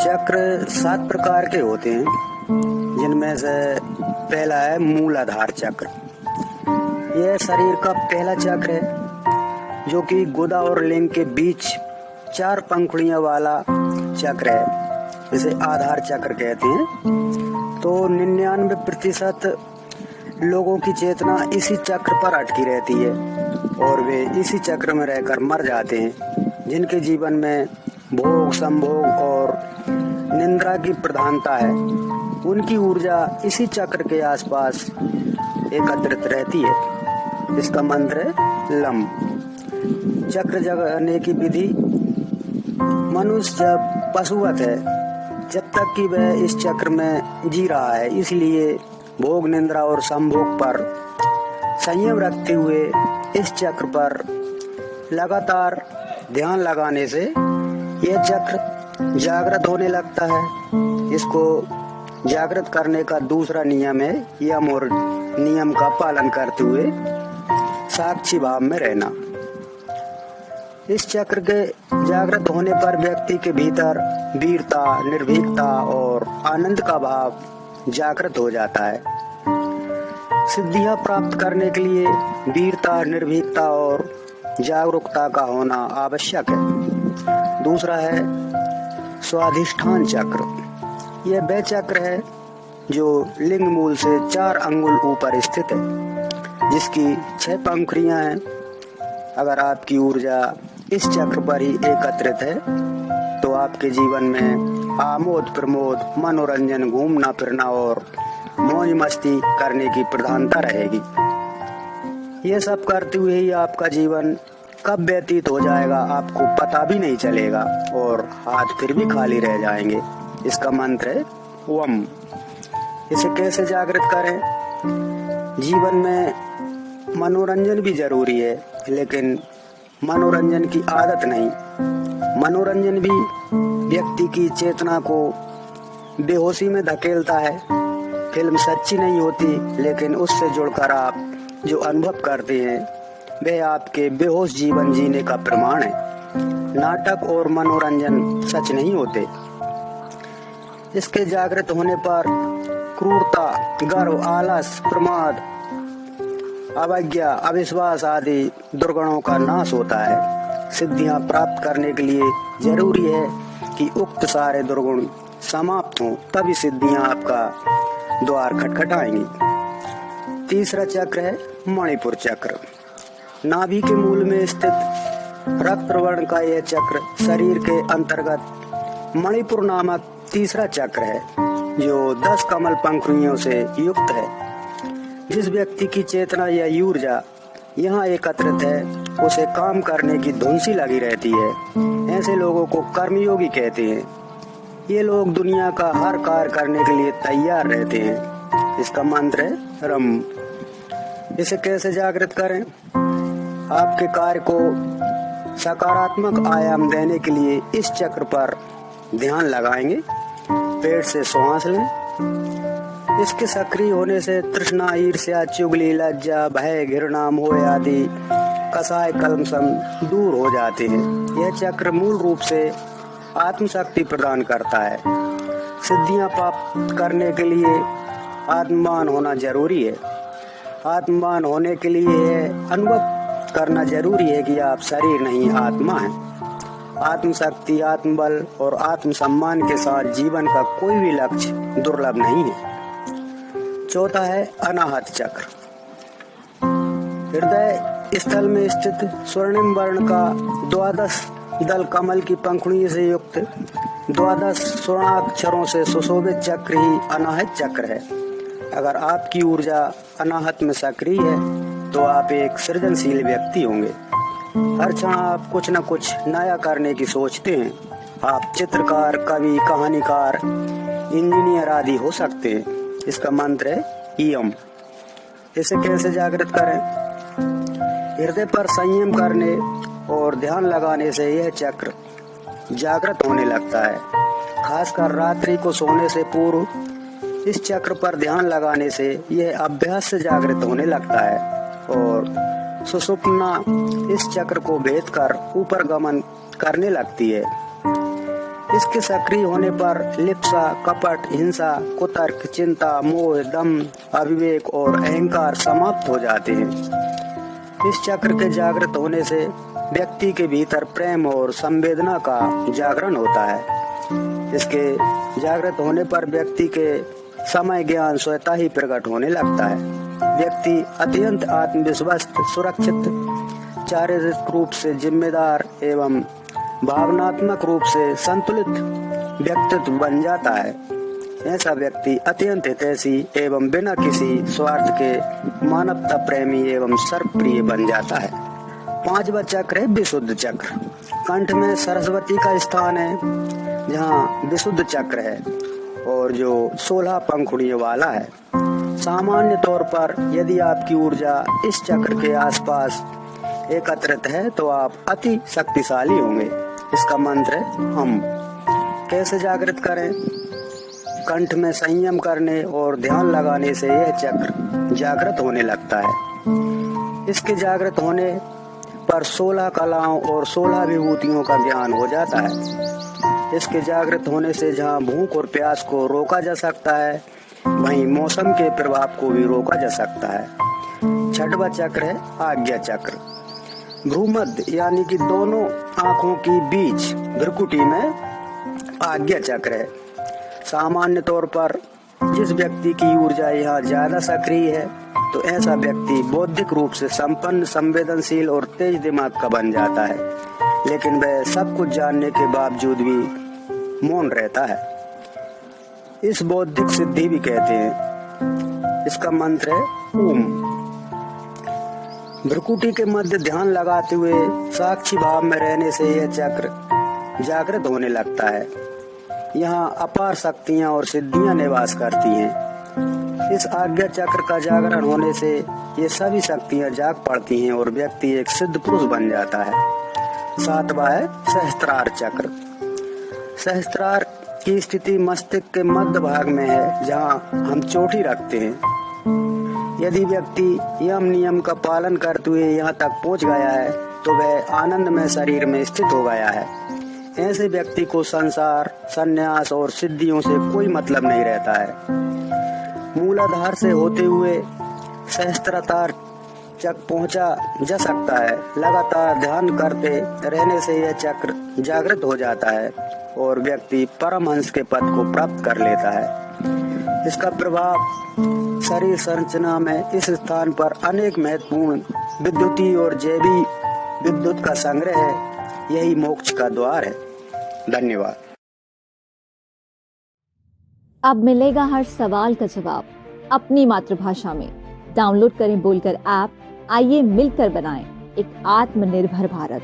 चक्र 7 प्रकार के होते हैं, जिनमें से पहला है मूलाधार चक्र। यह शरीर का पहला चक्र है, जो कि गुदा और लिंग के बीच 4 पंखुड़ियों वाला चक्र है, जिसे आधार चक्र कहते हैं। तो 99% लोगों की चेतना इसी चक्र पर अटकी रहती है और वे इसी चक्र में रहकर मर जाते हैं। जिनके जीवन में भोग, संभोग और निंद्रा की प्रधानता है, उनकी ऊर्जा इसी चक्र के आसपास एकत्रित रहती है। इसका मंत्र है लम। चक्र जगाने की विधि: मनुष्य जब पशुवत है, जब तक कि वह इस चक्र में जी रहा है, इसलिए भोग, निंद्रा और संभोग पर संयम रखते हुए इस चक्र पर लगातार ध्यान लगाने से यह चक्र जागृत होने लगता है। इसको जागृत करने का दूसरा नियम है यम और नियम का पालन करते हुए साक्षी भाव में रहना। इस चक्र के जागृत होने पर व्यक्ति के भीतर वीरता, निर्भीकता और आनंद का भाव जागृत हो जाता है। सिद्धियां प्राप्त करने के लिए वीरता, निर्भीकता और जागरूकता का होना आवश्यक है। दूसरा है स्वाधिष्ठान चक्र। यह वह चक्र है जो लिंग मूल से 4 अंगुल ऊपर स्थित है, जिसकी 6 पंखुड़ियां हैं। अगर आपकी ऊर्जा इस चक्र पर ही एकत्रित है, तो आपके जीवन में आमोद प्रमोद, मनोरंजन, घूमना फिरना और मौज मस्ती करने की प्रधानता रहेगी। ये सब करते हुए ही आपका जीवन कब व्यतीत हो जाएगा आपको पता भी नहीं चलेगा और हाथ फिर भी खाली रह जाएंगे। इसका मंत्र है वम। इसे कैसे जागृत करें? जीवन में मनोरंजन भी जरूरी है, लेकिन मनोरंजन की आदत नहीं। मनोरंजन भी व्यक्ति की चेतना को बेहोशी में धकेलता है। फिल्म सच्ची नहीं होती, लेकिन उससे जुड़कर आप जो अनुभव करते हैं वह आपके बेहोश जीवन जीने का प्रमाण है। नाटक और मनोरंजन सच नहीं होते। इसके जागृत होने पर क्रूरता, गर्व, आलस, प्रमाद, अवज्ञा, अविश्वास आदि दुर्गुणों का नाश होता है। सिद्धियां प्राप्त करने के लिए जरूरी है कि उक्त सारे दुर्गुण समाप्त हों, तभी सिद्धियां आपका द्वार खटखटाएंगी। तीसरा चक्र है मणिपुर चक्र। नाभि के मूल में स्थित रक्त वर्ण का यह चक्र शरीर के अंतर्गत मणिपुर नामक तीसरा चक्र है, जो 10 कमल पंखुड़ियों से युक्त है। जिस व्यक्ति की चेतना या ऊर्जा यहाँ एकत्रित है, उसे काम करने की धुन सी लगी रहती है। ऐसे लोगों को कर्मयोगी कहते हैं। ये लोग दुनिया का हर कार्य करने के लिए तैयार रहते हैं। इसका मंत्र है रम। इसे कैसे जागृत करें? आपके कार्य को सकारात्मक आयाम देने के लिए इस चक्र पर ध्यान लगाएंगे। पेट से श्वास लें। इसके सक्रिय होने से तृष्णा, ईर्ष्या, चुगली, लज्जा, भय, घृणा, मोह आदि कसाय कलमशम दूर हो जाते हैं। यह चक्र मूल रूप से आत्मशक्ति प्रदान करता है। सिद्धियां प्राप्त करने के लिए आत्मवान होना जरूरी है। आत्मवान होने के लिए अनुभव करना जरूरी है कि आप शरीर नहीं आत्मा हैं। आत्मशक्ति, आत्मबल और आत्मसम्मान के साथ जीवन का कोई भी लक्ष्य दुर्लभ नहीं है। चौथा है अनाहत चक्र। हृदय स्थल में स्थित स्वर्णिम वर्ण का 12 दल कमल की पंखुड़ी से युक्त 12 स्वर्णाक्षरों से सुशोभित चक्र ही अनाहत चक्र है। अगर आपकी ऊर्जा अनाहत में सक्रिय है, तो आप एक सृजनशील व्यक्ति होंगे। हर क्षण आप कुछ न कुछ नया करने की सोचते हैं। आप चित्रकार, कवि, कहानीकार, इंजीनियर आदि हो सकते हैं। इसका मंत्र है यम। इसे कैसे जागृत करें? हृदय पर संयम करने और ध्यान लगाने से यह चक्र जागृत होने लगता है। खासकर रात्रि को सोने से पूर्व इस चक्र पर ध्यान लगाने से यह अभ्यास से जागृत होने लगता है और सुषुप्ना इस चक्र को भेद कर ऊपर गमन करने लगती है। इसके सक्रिय होने पर लिप्सा, कपट, हिंसा, कुतर्क, चिंता, मोह, दम, अविवेक और अहंकार समाप्त हो जाते हैं। इस चक्र के जागृत होने से व्यक्ति के भीतर प्रेम और संवेदना का जागरण होता है। इसके जागृत होने पर व्यक्ति के समय ज्ञान स्वतः ही प्रकट होने लगता है। व्यक्ति अत्यंत आत्मविश्वास, सुरक्षित, शारीरिक रूप से जिम्मेदार एवं भावनात्मक रूप से संतुलित व्यक्तित्व बन जाता है। ऐसा व्यक्ति अत्यंत हितैषी एवं बिना किसी स्वार्थ के मानवता प्रेमी एवं सर्वप्रिय बन जाता है। 5वां चक्र है विशुद्ध चक्र। कंठ में सरस्वती का स्थान है, जहाँ विशुद्ध चक्र है और जो 16 पंखुड़ियों वाला है। सामान्य तौर पर यदि आपकी ऊर्जा इस चक्र के आसपास एकत्रित है तो आप अति शक्तिशाली होंगे। इसका मंत्र है हम। कैसे जागृत करें? कंठ में संयम करने और ध्यान लगाने से यह चक्र जागृत होने लगता है। इसके जागृत होने पर 16 कलाओं और 16 विभूतियों का ज्ञान हो जाता है। इसके जागृत होने से जहाँ भूख और प्यास को रोका जा सकता है, वहीं मौसम के प्रभाव को भी रोका जा सकता है। 6वां चक्र है आज्ञा चक्र। भ्रूमध्य यानी कि दोनों आंखों की बीच भ्रुकुटी में आज्ञा चक्र है। सामान्य तौर पर जिस व्यक्ति की ऊर्जा यहाँ ज्यादा सक्रिय है तो ऐसा व्यक्ति बौद्धिक रूप से संपन्न, संवेदनशील और तेज दिमाग का बन जाता है, लेकिन वह सब कुछ जानने के बावजूद भी मौन रहता है। इस बौद्धिक सिद्धि भी कहते हैं। इसका मंत्र है ओम। भ्रुकुटी के मध्य ध्यान लगाते हुए साक्षी भाव में रहने से यह चक्र जागृत होने लगता है। यहाँ अपार शक्तियाँ और सिद्धियाँ निवास करती हैं। इस आज्ञा चक्र का जागरण होने से ये सभी शक्तियाँ जाग पड़ती हैं और व्यक्ति एक सिद्ध पुरुष बन जाता है। 7वां है सहस्त्रार चक्र। सहस्त्रार की स्थिति मस्तिष्क के मध्य भाग में है, जहाँ हम चोटी रखते हैं। यदि व्यक्ति यम नियम का पालन करते हुए यहाँ तक पहुँच गया है तो वह आनंद में शरीर में स्थित हो गया है। ऐसे व्यक्ति को संसार, संन्यास और सिद्धियों से कोई मतलब नहीं रहता है। मूलाधार से होते हुए सहस्त्रार तक पहुंचा जा सकता है। लगातार ध्यान करते रहने से यह चक्र जागृत हो जाता है और व्यक्ति परमहंस के पद को प्राप्त कर लेता है। इसका प्रभाव शरीर संरचना में इस स्थान पर अनेक महत्वपूर्ण विद्युतीय और जैविक विद्युत का संग्रह है। यही मोक्ष का द्वार है। धन्यवाद। अब मिलेगा हर सवाल का जवाब अपनी मातृभाषा में। डाउनलोड करें बोलकर ऐप। आइए मिलकर बनाएं एक आत्मनिर्भर भारत।